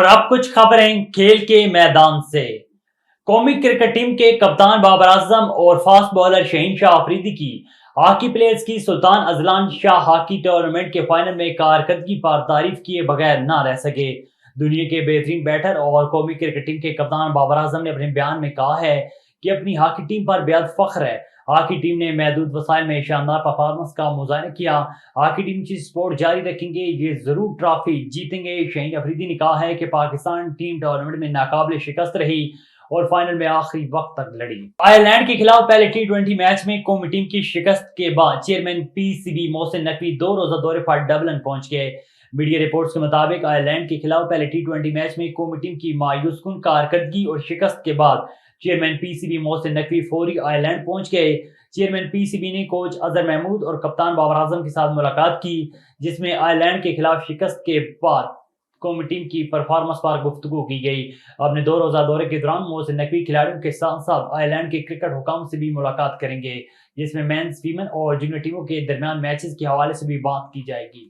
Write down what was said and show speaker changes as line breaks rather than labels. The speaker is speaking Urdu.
اب کچھ خبریں کھیل کے میدان سے۔ قومی کرکٹ ٹیم کے کپتان بابر اعظم اور فاسٹ بالر شہین شاہ آفریدی کی ہاکی پلیئرز کی سلطان ازلان شاہ ہاکی ٹورنامنٹ کے فائنل میں کارکردگی پر تعریف کیے بغیر نہ رہ سکے۔ دنیا کے بہترین بیٹر اور قومی کرکٹ ٹیم کے کپتان بابر اعظم نے اپنے بیان میں کہا ہے کہ اپنی ہاکی ٹیم پر بے حد فخر ہے۔ ہاکی ٹیم نے محدود وسائل میں شاندار پرفارمنس کا مظاہرہ کیا۔ ہاکی ٹیم کی سپورٹ جاری رکھیں گے، یہ ضرور ٹرافی جیتیں گے۔ شہین آفریدی نے کہا ہے کہ پاکستان ٹیم ٹورنامنٹ میں ناقابل شکست رہی اور فائنل میں آخری وقت تک لڑی۔ آئرلینڈ کے خلاف پہلے ٹی20 میچ میں قومی ٹیم کی شکست کے بعد chairman P C B Mohsin Naqvi 2 روزہ دورے پر ڈبلن پہنچ گئے۔ میڈیا رپورٹس کے مطابق آئرلینڈ کے خلاف پہلے ٹی20 میچ میں قومی ٹیم کی مایوس کن کارکردگی اور شکست کے بعد chairman P C B Mohsin Naqvi فوری آئرلینڈ پہنچ گئے۔ چیئرمین پی سی بی نے کوچ اظہر محمود اور کپتان بابر اعظم کے ساتھ ملاقات کی، جس میں آئرلینڈ کے خلاف شکست کے بعد قومی ٹیم کی پرفارمنس پر گفتگو کی گئی۔ اپنے 2 روزہ دورے کے دوران محسن نقوی کھلاڑیوں کے ساتھ ساتھ آئرلینڈ کے کرکٹ حکام سے بھی ملاقات کریں گے، جس میں مینز، ویمن اور جونیئر ٹیموں کے درمیان میچز کے حوالے سے بھی بات کی جائے گی۔